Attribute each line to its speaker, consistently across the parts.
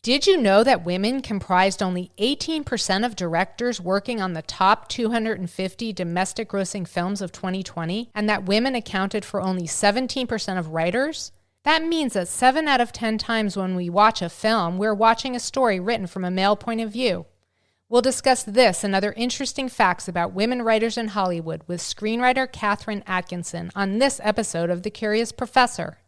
Speaker 1: Did you know that women comprised only 18% of directors working on the top 250 domestic grossing films of 2020, and that women accounted for only 17% of writers? That means that 7 out of 10 times when we watch a film, we're watching a story written from a male point of view. We'll discuss this and other interesting facts about women writers in Hollywood with screenwriter Catherine Atkinson on this episode of The Curious Professor.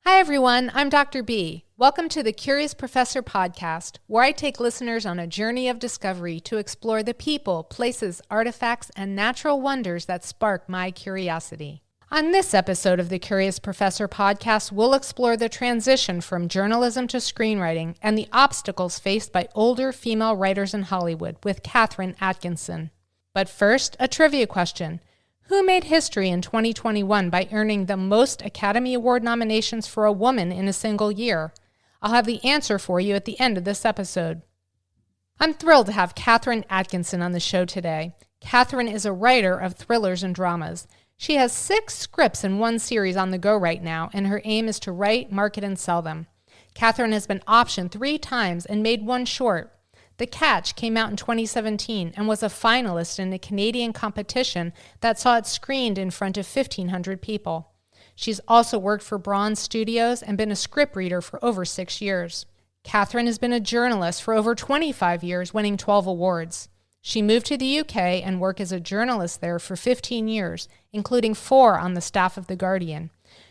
Speaker 1: Hi everyone, I'm Dr. B. Welcome to the Curious Professor podcast, where I take listeners on a journey of discovery to explore the people, places, artifacts, and natural wonders that spark my curiosity. On this episode of the Curious Professor podcast, we'll explore the transition from journalism to screenwriting and the obstacles faced by older female writers in Hollywood with Catherine Atkinson. But first, a trivia question. Who made history in 2021 by earning the most Academy Award nominations for a woman in a single year? I'll have the answer for you at the end of this episode. I'm thrilled to have Catherine Atkinson on the show today. Catherine is a writer of thrillers and dramas. She has 6 scripts in one series on the go right now, and her aim is to write, market, and sell them. Catherine has been optioned 3 times and made 1 short. The Catch came out in 2017 and was a finalist in a Canadian competition that saw it screened in front of 1,500 people. She's also worked for Bronze Studios and been a script reader for over 6 years. Catherine has been a journalist for over 25 years, winning 12 awards. She moved to the UK and worked as a journalist there for 15 years, including 4 on the staff of The Guardian.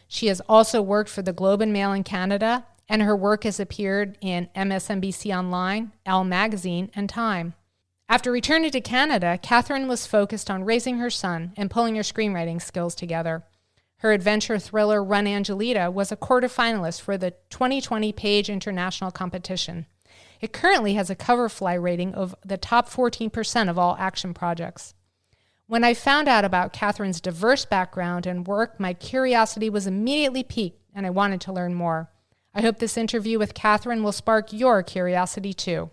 Speaker 1: She has also worked for the Globe and Mail in Canada, and her work has appeared in MSNBC Online, Elle Magazine, and Time. After returning to Canada, Catherine was focused on raising her son and pulling her screenwriting skills together. Her adventure thriller Run Angelita was a quarterfinalist for the 2020 Page International Competition. It currently has a Coverfly rating of the top 14% of all action projects. When I found out about Catherine's diverse background and work, my curiosity was immediately piqued, and I wanted to learn more. I hope this interview with Catherine will spark your curiosity too.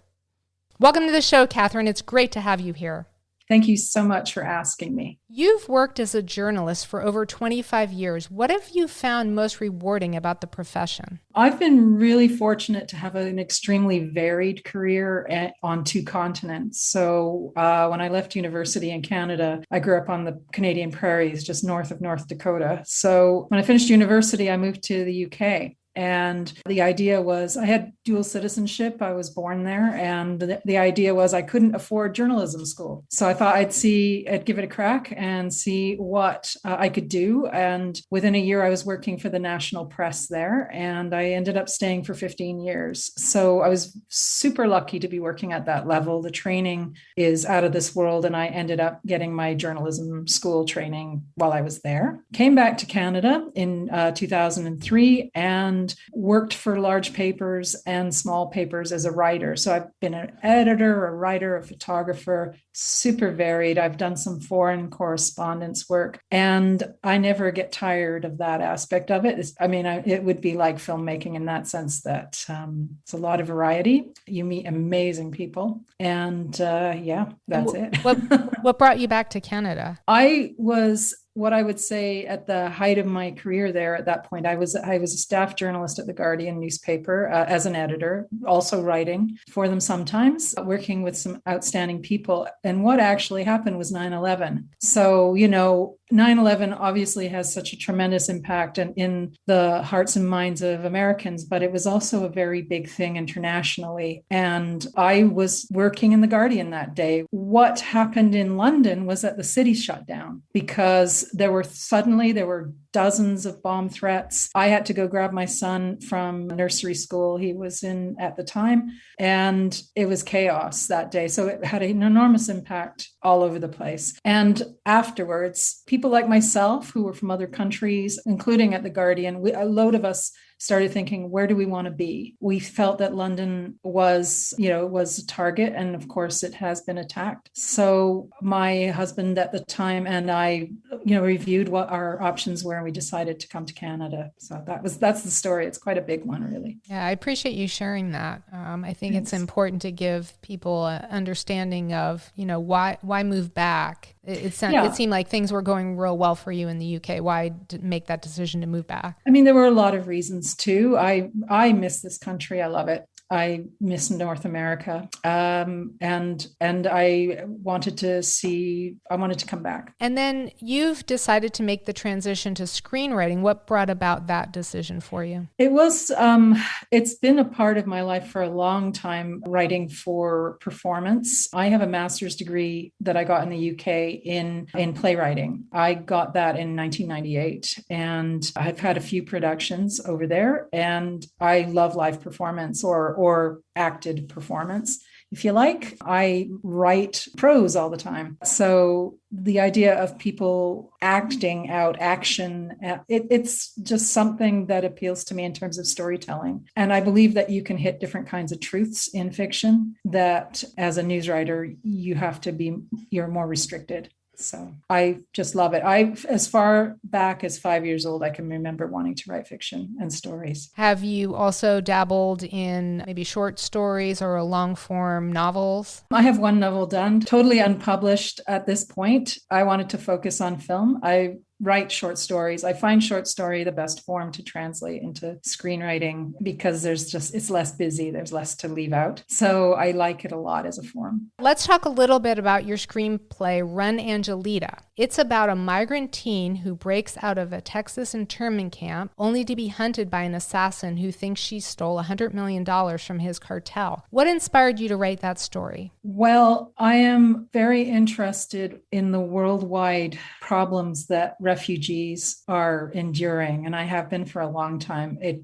Speaker 1: Welcome to the show, Catherine. It's great to have you here.
Speaker 2: Thank you so much for asking me.
Speaker 1: You've worked as a journalist for over 25 years. What have you found most rewarding about the profession?
Speaker 2: I've been really fortunate to have an extremely varied career on 2 continents. So when I left university in Canada, I grew up on the Canadian prairies, just north of North Dakota. So when I finished university, I moved to the UK. And the idea was I had dual citizenship. I was born there. And the idea was I couldn't afford journalism school. So I thought I'd give it a crack and see what I could do. And within a year, I was working for the national press there. And I ended up staying for 15 years. So I was super lucky to be working at that level. The training is out of this world. And I ended up getting my journalism school training while I was there. Came back to Canada in 2003 and worked for large papers and small papers as a writer. So I've been an editor, a writer, a photographer, super varied. I've done some foreign correspondence work, and I never get tired of that aspect of it. It would be like filmmaking in that sense that it's a lot of variety. You meet amazing people, and that's it.
Speaker 1: What brought you back to Canada?
Speaker 2: I was what I would say at the height of my career there at that point. I was a staff journalist at the Guardian newspaper as an editor, also writing for them sometimes, working with some outstanding people. And what actually happened was 9/11. So, 9/11 obviously has such a tremendous impact in the hearts and minds of Americans, but it was also a very big thing internationally. And I was working in The Guardian that day. What happened in London was that the city shut down because there were dozens of bomb threats. I had to go grab my son from nursery school he was in at the time, and it was chaos that day. So it had an enormous impact all over the place. And afterwards, people like myself who were from other countries, including at The Guardian, a load of us started thinking, where do we want to be? We felt that London was a target. And of course, it has been attacked. So my husband at the time and I, reviewed what our options were, and we decided to come to Canada. So that's the story. It's quite a big one, really.
Speaker 1: Yeah, I appreciate you sharing that. I think it's important to give people an understanding of, why move back? It seemed like things were going real well for you in the UK. Why make that decision to move back?
Speaker 2: I mean, there were a lot of reasons too. I miss this country. I love it. I miss North America. And I wanted to come back.
Speaker 1: And then you've decided to make the transition to screenwriting. What brought about that decision for you?
Speaker 2: It was, it's been a part of my life for a long time, writing for performance. I have a master's degree that I got in the UK in playwriting. I got that in 1998, and I've had a few productions over there, and I love live performance or acted performance, if you like. I write prose all the time. So the idea of people acting out action, it's just something that appeals to me in terms of storytelling. And I believe that you can hit different kinds of truths in fiction that as a news writer, you're more restricted. So I just love it. As far back as 5 years old, I can remember wanting to write fiction and stories.
Speaker 1: Have you also dabbled in maybe short stories or long form novels?
Speaker 2: I have one novel done, totally unpublished at this point. I wanted to focus on film. I write short stories. I find short story the best form to translate into screenwriting because it's less busy. There's less to leave out. So I like it a lot as a form.
Speaker 1: Let's talk a little bit about your screenplay, Run, Angelita. It's about a migrant teen who breaks out of a Texas internment camp only to be hunted by an assassin who thinks she stole $100 million from his cartel. What inspired you to write that story?
Speaker 2: Well, I am very interested in the worldwide problems that refugees are enduring, and I have been for a long time. It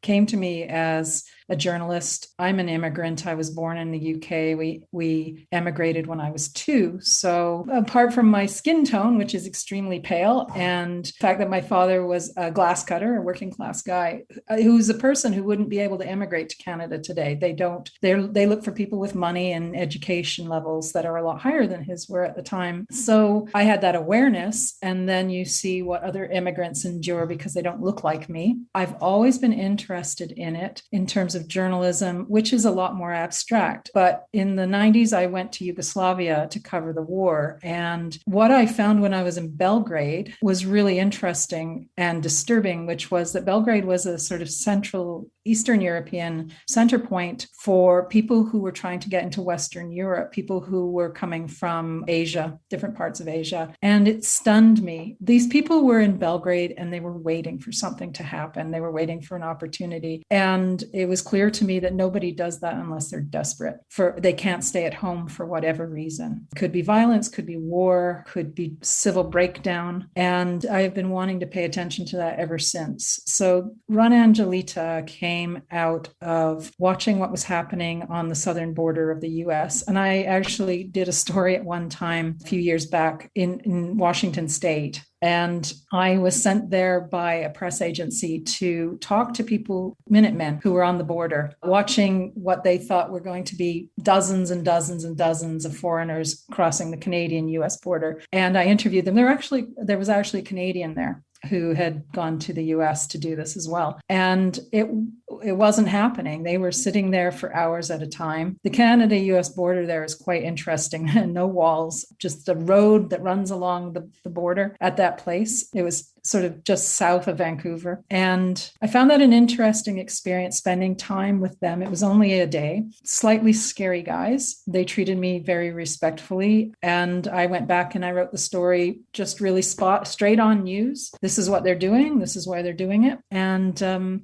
Speaker 2: came to me as a journalist. I'm an immigrant. I was born in the UK. We emigrated when I was 2. So apart from my skin tone, which is extremely pale, and the fact that my father was a glass cutter, a working class guy, who's a person who wouldn't be able to emigrate to Canada today. They look for people with money and education levels that are a lot higher than his were at the time. So I had that awareness. And then you see what other immigrants endure because they don't look like me. I've always been interested in it in terms of journalism, which is a lot more abstract. But in the 90s, I went to Yugoslavia to cover the war. And what I found when I was in Belgrade was really interesting and disturbing, which was that Belgrade was a sort of central Eastern European center point for people who were trying to get into Western Europe, people who were coming from Asia, different parts of Asia. And it stunned me. These people were in Belgrade and they were waiting for something to happen. They were waiting for an opportunity. And it was clear to me that nobody does that unless they're desperate. They can't stay at home for whatever reason. Could be violence, could be war, could be civil breakdown. And I've been wanting to pay attention to that ever since. So Run, Angelita came out of watching what was happening on the southern border of the US. And I actually did a story at one time a few years back in Washington State. And I was sent there by a press agency to talk to people, Minutemen, who were on the border, watching what they thought were going to be dozens and dozens and dozens of foreigners crossing the Canadian-US border. And I interviewed them. There was actually a Canadian there who had gone to the US to do this as well. And it wasn't happening. They were sitting there for hours at a time. The Canada-US border there is quite interesting. No walls, just a road that runs along the border at that place. It was sort of just south of Vancouver. And I found that an interesting experience spending time with them. It was only a day. Slightly scary guys. They treated me very respectfully. And I went back and I wrote the story just really straight on news. This is what they're doing. This is why they're doing it. And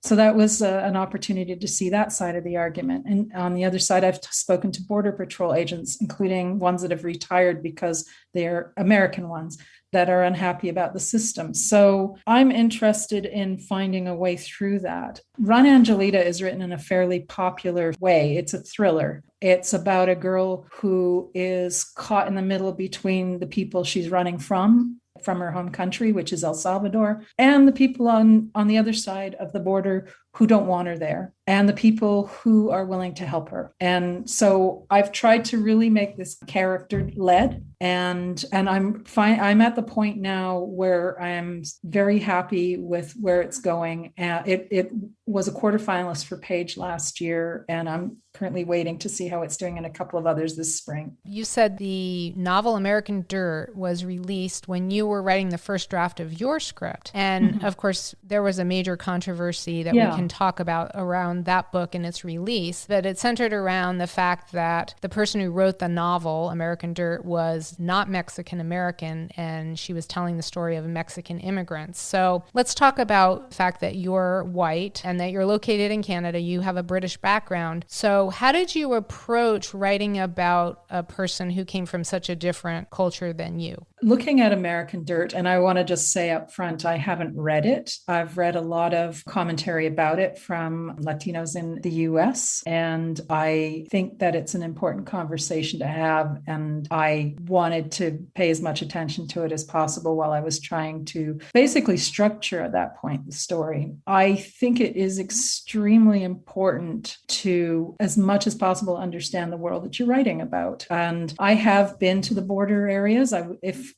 Speaker 2: so that was an opportunity to see that side of the argument. And on the other side, I've spoken to Border Patrol agents, including ones that have retired because they're American ones, that are unhappy about the system. So I'm interested in finding a way through that. Run Angelita is written in a fairly popular way. It's a thriller. It's about a girl who is caught in the middle between the people she's running from her home country, which is El Salvador, and the people on the other side of the border who don't want her there, and the people who are willing to help her. And so I've tried to really make this character led, and I'm fine. I'm at the point now where I'm very happy with where it's going. It was a quarterfinalist for Page last year, and I'm currently waiting to see how it's doing in a couple of others this spring.
Speaker 1: You said the novel American Dirt was released when you were writing the first draft of your script. And of course, there was a major controversy that we can talk about around that book and its release, but it centered around the fact that the person who wrote the novel, American Dirt, was not Mexican American, and she was telling the story of Mexican immigrants. So let's talk about the fact that you're white and that you're located in Canada. You have a British background. So how did you approach writing about a person who came from such a different culture than you?
Speaker 2: Looking at American Dirt, and I want to just say up front, I haven't read it. I've read a lot of commentary about it from Latinos in the US, and I think that it's an important conversation to have. And I wanted to pay as much attention to it as possible while I was trying to basically structure at that point the story. I think it is extremely important to, as much as possible, understand the world that you're writing about. And I have been to the border areas. If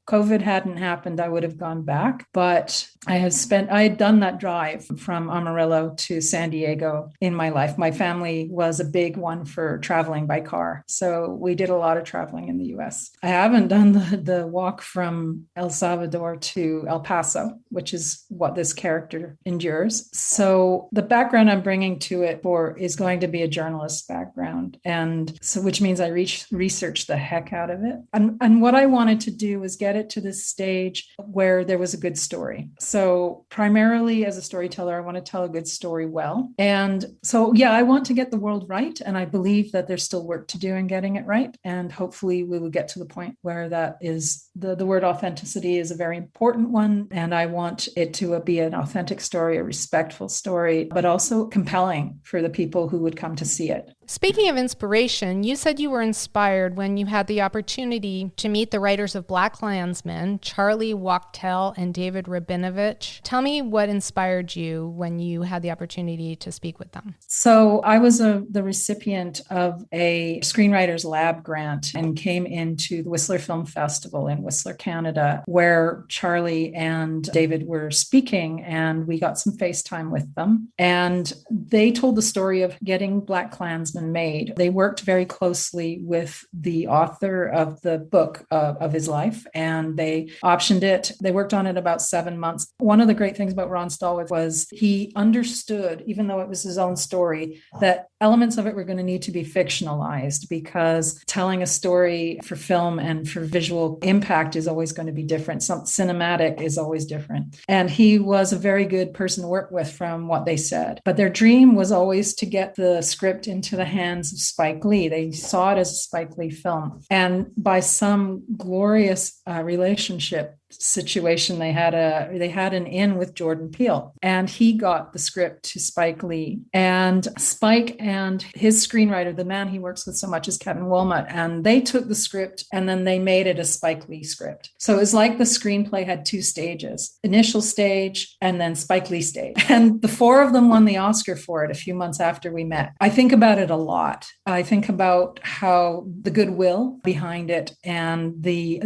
Speaker 2: COVID hadn't happened, I would have gone back. But I had done that drive from Amarillo to San Diego in my life. My family was a big one for traveling by car. So we did a lot of traveling in the US. I haven't done the walk from El Salvador to El Paso, which is what this character endures. So the background I'm bringing to it is going to be a journalist background. And so, which means I researched the heck out of it. And what I wanted to do was get it to this stage where there was a good story. So primarily as a storyteller, I want to tell a good story well. And so, I want to get the world right. And I believe that there's still work to do in getting it right. And hopefully we will get to the point where that is the word authenticity is a very important one. And I want it to be an authentic story, a respectful story, but also compelling for the people who would come to see it.
Speaker 1: Speaking of inspiration, you said you were inspired when you had the opportunity to meet the writers of BlacKkKlansman, Charlie Wachtel and David Rabinovich. Tell me what inspired you when you had the opportunity to speak with them.
Speaker 2: So I was the recipient of a Screenwriters Lab grant and came into the Whistler Film Festival in Whistler, Canada, where Charlie and David were speaking, and we got some FaceTime with them. And they told the story of getting BlacKkKlansman made. They worked very closely with the author of the book of his life, and they optioned it. They worked on it about 7 months. One of the great things about Ron Stallworth was he understood, even though it was his own story, that elements of it were going to need to be fictionalized, because telling a story for film and for visual impact is always going to be different. Cinematic is always different. And he was a very good person to work with from what they said. But their dream was always to get the script into the hands of Spike Lee. They saw it as a Spike Lee film. And by some glorious relationship situation, they had an in with Jordan Peele, and he got the script to Spike Lee. And Spike and his screenwriter, the man he works with so much, is Kevin Wilmot, and they took the script and then they made it a Spike Lee script. So it was like the screenplay had two stages: initial stage and then Spike Lee stage. And the four of them won the Oscar for it a few months after we met. I think about it a lot. I think about how the goodwill behind it and the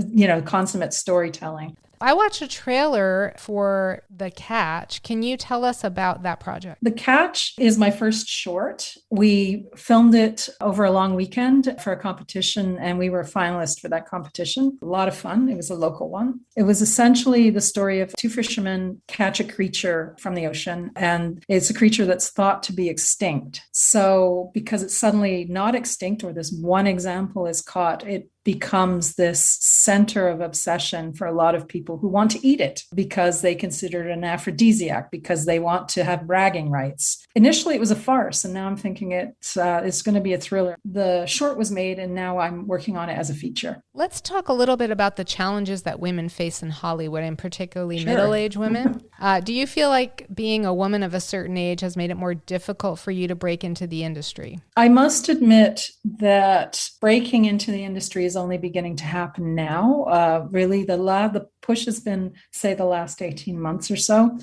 Speaker 2: consummate storytelling.
Speaker 1: I watched a trailer for The Catch. Can you tell us about that project?
Speaker 2: The Catch is my first short. We filmed it over a long weekend for a competition, and we were a finalist for that competition. A lot of fun. It was a local one. It was essentially the story of two fishermen catch a creature from the ocean, and it's a creature that's thought to be extinct. So because it's suddenly not extinct, or this one example is caught, it becomes this center of obsession for a lot of people who want to eat it because they consider it an aphrodisiac, because they want to have bragging rights. Initially, it was a farce, and now I'm thinking it's going to be a thriller. The short was made, and now I'm working on it as a feature.
Speaker 1: Let's talk a little bit about the challenges that women face in Hollywood, and particularly middle-aged women. Do you feel like being a woman of a certain age has made it more difficult for you to break into the industry?
Speaker 2: I must admit that breaking into the industry is only beginning to happen now. Really, the push has been, say, the last 18 months or so.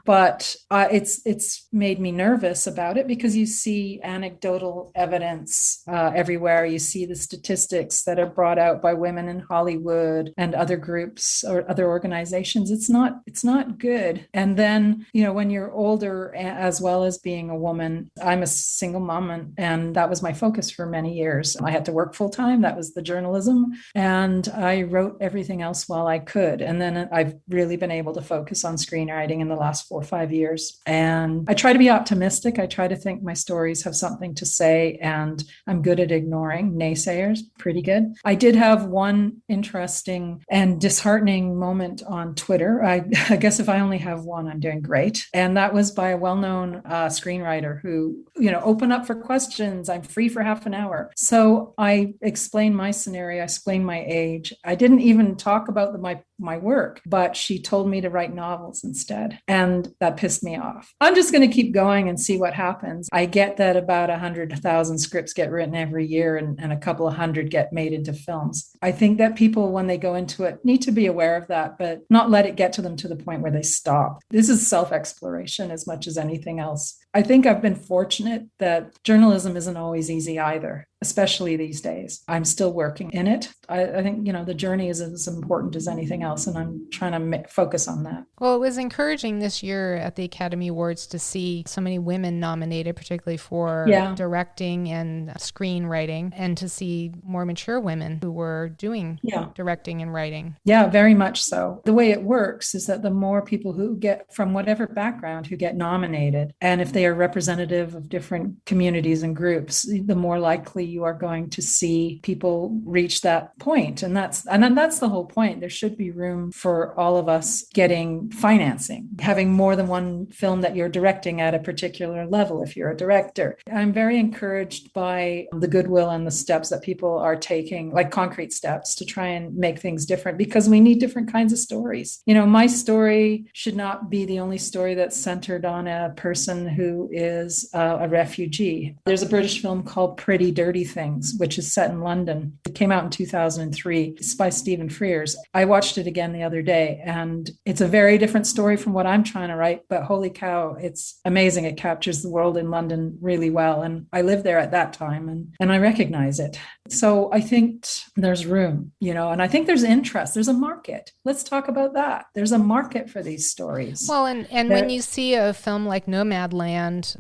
Speaker 2: But it's made me nervous about it because you see anecdotal evidence everywhere. You see the statistics that are brought out by women in Hollywood and other groups or other organizations. It's not good. And then, when you're older, as well as being a woman, I'm a single mom, and that was my focus for many years. I had to work full time. That was the journalism. And I wrote everything else while I could. And then I've really been able to focus on screenwriting in the last 4 or 5 years. And I try to be optimistic. I try to think my stories have something to say, and I'm good at ignoring naysayers, pretty good. I did have one interesting and disheartening moment on Twitter. I guess if I only have one, I'm doing great. And that was by a well-known screenwriter who, open up for questions. I'm free for half an hour. So I explained my scenario. I explained my age. I didn't even talk about my work, but she told me to write novels instead. And that pissed me off. I'm just going to keep going and see what happens. I get that about 100,000 scripts get written every year, and a couple of hundred get made into films. I think that people, when they go into it, need to be aware of that, but not let it get to them to the point where they stop. This is self-exploration as much as anything else. I think I've been fortunate that journalism isn't always easy either, especially these days. I'm still working in it. I think, the journey is as important as anything else, and I'm trying to focus on that.
Speaker 1: Well, it was encouraging this year at the Academy Awards to see so many women nominated, particularly for directing and screenwriting, and to see more mature women who were doing directing and writing.
Speaker 2: Yeah, very much so. The way it works is that the more people who get from whatever background who get nominated, and if they are representative of different communities and groups, the more likely you are going to see people reach that point. And that's the whole point. There should be room for all of us getting financing, having more than one film that you're directing at a particular level if you're a director. I'm very encouraged by the goodwill and the steps that people are taking, like concrete steps, to try and make things different, because we need different kinds of stories. My story should not be the only story that's centered on a person who is a refugee. There's a British film called Pretty Dirty Things, which is set in London. It came out in 2003. It's by Stephen Frears. I watched it again the other day, and it's a very different story from what I'm trying to write, but holy cow, it's amazing. It captures the world in London really well. And I lived there at that time, and I recognize it. So I think there's room, and I think there's interest. There's a market. Let's talk about that. There's a market for these stories.
Speaker 1: Well, and when you see a film like Nomadland,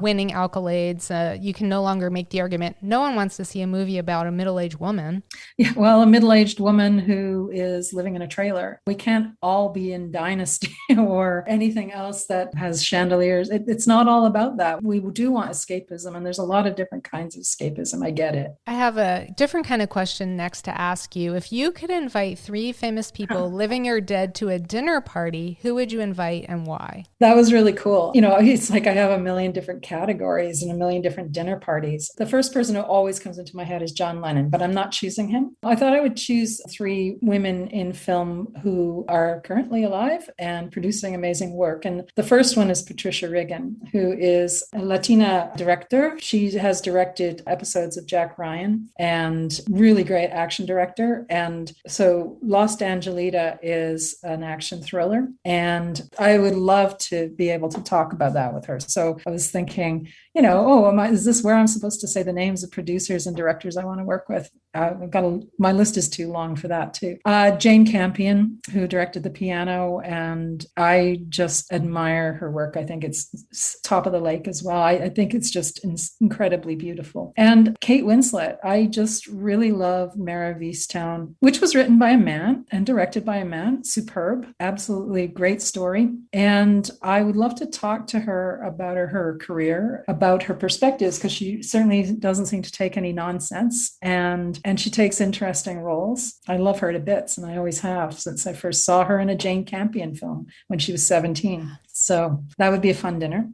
Speaker 1: winning accolades, you can no longer make the argument, no one wants to see a movie about a middle-aged woman.
Speaker 2: Yeah, well, a middle-aged woman who is living in a trailer. We can't all be in Dynasty or anything else that has chandeliers. It's not all about that. We do want escapism, and there's a lot of different kinds of escapism. I get it.
Speaker 1: I have a different kind of question next to ask you. If you could invite 3 famous people, living or dead, to a dinner party, who would you invite and why?
Speaker 2: That was really cool. It's like I have a million different categories and a million different dinner parties. The first person who always comes into my head is John Lennon, but I'm not choosing him. I thought I would choose 3 women in film who are currently alive and producing amazing work. And the first one is Patricia Riggin, who is a Latina director. She has directed episodes of Jack Ryan and really great action director. And so Lost Angelita is an action thriller. And I would love to be able to talk about that with her. So I was thinking, is this where I'm supposed to say the names of producers and directors I want to work with? My list is too long for that too. Jane Campion, who directed The Piano, and I just admire her work. I think it's top of the lake as well. I think it's just incredibly beautiful. And Kate Winslet, I just really love Mare of Easttown, which was written by a man and directed by a man. Superb, absolutely great story. And I would love to talk to her about about her career, about her perspectives, because she certainly doesn't seem to take any nonsense, and she takes interesting roles. I love her to bits, and I always have since I first saw her in a Jane Campion film when she was 17. So that would be a fun dinner.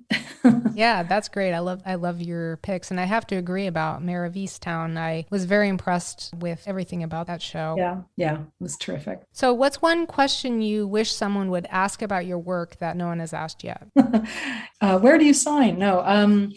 Speaker 1: Yeah, that's great. I love your picks. And I have to agree about Mayor of Easttown. I was very impressed with everything about that show.
Speaker 2: Yeah, it was terrific.
Speaker 1: So what's one question you wish someone would ask about your work that no one has asked yet?
Speaker 2: Where do you sign? No.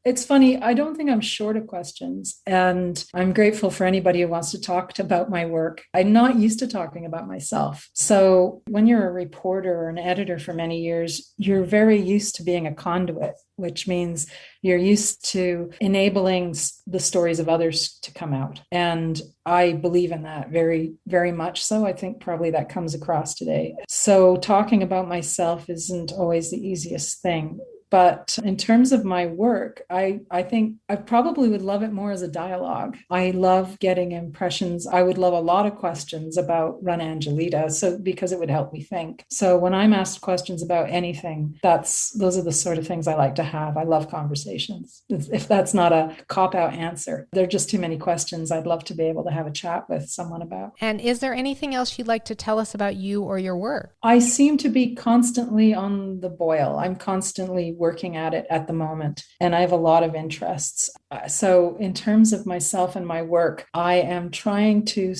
Speaker 2: It's funny. I don't think I'm short of questions, and I'm grateful for anybody who wants to talk about my work. I'm not used to talking about myself. So when you're a reporter or an editor for many years, you're very used to being a conduit, which means you're used to enabling the stories of others to come out. And I believe in that very, very much so. I think probably that comes across today. So talking about myself isn't always the easiest thing. But in terms of my work, I think I probably would love it more as a dialogue. I love getting impressions. I would love a lot of questions about Run Angelita, because it would help me think. So when I'm asked questions about anything, those are the sort of things I like to have. I love conversations. If that's not a cop-out answer, there are just too many questions I'd love to be able to have a chat with someone about.
Speaker 1: And is there anything else you'd like to tell us about you or your work?
Speaker 2: I seem to be constantly on the boil. I'm constantly working at it at the moment, and I have a lot of interests. So in terms of myself and my work, I am trying to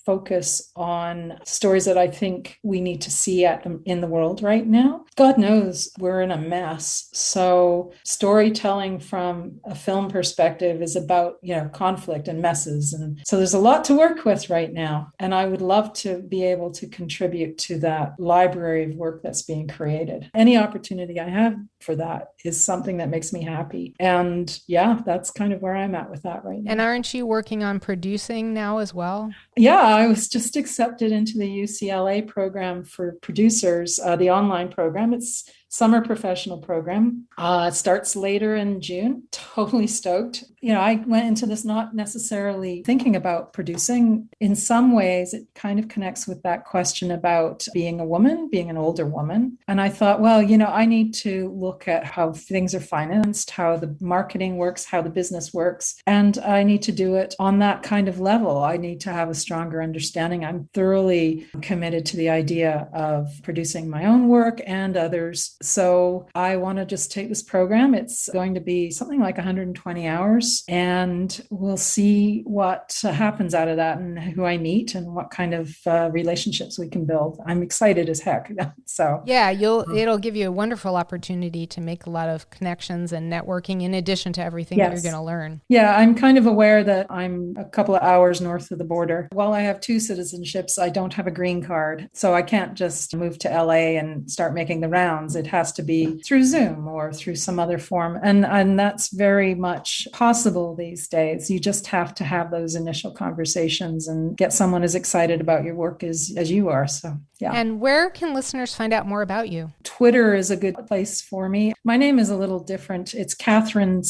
Speaker 2: focus on stories that I think we need to see in the world right now. God knows we're in a mess. So storytelling from a film perspective is about, conflict and messes. And so there's a lot to work with right now. And I would love to be able to contribute to that library of work that's being created. Any opportunity I have for that is something that makes me happy. And yeah, that's kind of where I'm at with that right now.
Speaker 1: And aren't you working on producing now as well?
Speaker 2: Yeah, I was just accepted into the UCLA program for producers, the online program. It's summer professional program. It starts later in June. Totally stoked. I went into this not necessarily thinking about producing. In some ways, it kind of connects with that question about being a woman, being an older woman. And I thought, well, I need to look at how things are financed, how the marketing works, how the business works. And I need to do it on that kind of level. I need to have a stronger understanding. I'm thoroughly committed to the idea of producing my own work and others. So I want to just take this program. It's going to be something like 120 hours, and we'll see what happens out of that and who I meet and what kind of relationships we can build. I'm excited as heck. So
Speaker 1: yeah, it'll give you a wonderful opportunity to make a lot of connections and networking in addition to everything that you're going to learn.
Speaker 2: Yeah, I'm kind of aware that I'm a couple of hours north of the border. While I have 2 citizenships, I don't have a green card. So I can't just move to LA and start making the rounds. It has to be through Zoom or through some other form. And that's very much possible these days. You just have to have those initial conversations and get someone as excited about your work as you are. So, yeah.
Speaker 1: And where can listeners find out more about you?
Speaker 2: Twitter is a good place for me. My name is a little different. It's Cathryn,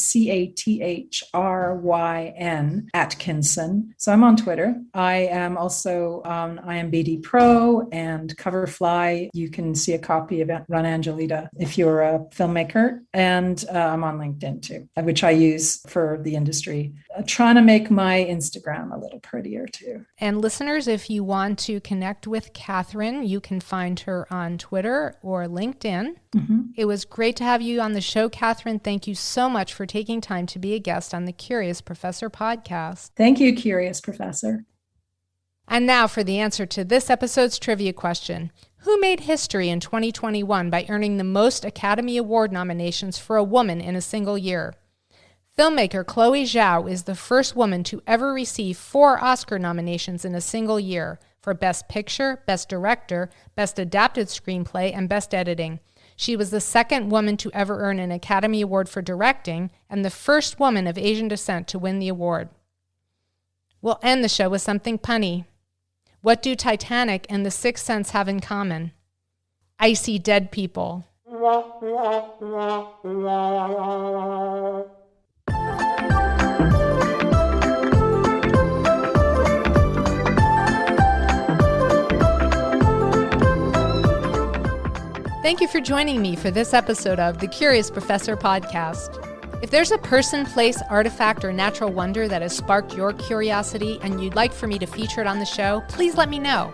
Speaker 2: Cathryn Atkinson. So I'm on Twitter. I am also on IMBD Pro and Coverfly. You can see a copy of Run Angelita if you're a filmmaker. And I'm on LinkedIn too, which I use for the industry. Trying to make my Instagram a little prettier too.
Speaker 1: And listeners, if you want to connect with Cathryn, you can find her on Twitter or LinkedIn. Mm-hmm. It was great to have you on the show, Cathryn. Thank you so much for taking time to be a guest on the Curious Professor podcast.
Speaker 2: Thank you, Curious Professor.
Speaker 1: And now for the answer to this episode's trivia question. Who made history in 2021 by earning the most Academy Award nominations for a woman in a single year? Filmmaker Chloe Zhao is the first woman to ever receive 4 Oscar nominations in a single year for Best Picture, Best Director, Best Adapted Screenplay, and Best Editing. She was the second woman to ever earn an Academy Award for directing and the first woman of Asian descent to win the award. We'll end the show with something punny. What do Titanic and The Sixth Sense have in common? Icy dead people. Thank you for joining me for this episode of the Curious Professor podcast. If there's a person, place, artifact, or natural wonder that has sparked your curiosity and you'd like for me to feature it on the show, please let me know.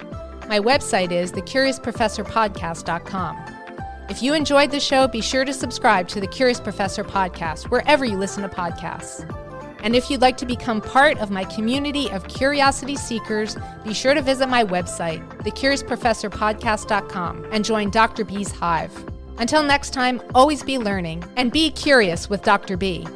Speaker 1: My website is thecuriousprofessorpodcast.com. If you enjoyed the show, be sure to subscribe to the Curious Professor podcast wherever you listen to podcasts. And if you'd like to become part of my community of curiosity seekers, be sure to visit my website, thecuriousprofessorpodcast.com, and join Dr. B's Hive. Until next time, always be learning and be curious with Dr. B.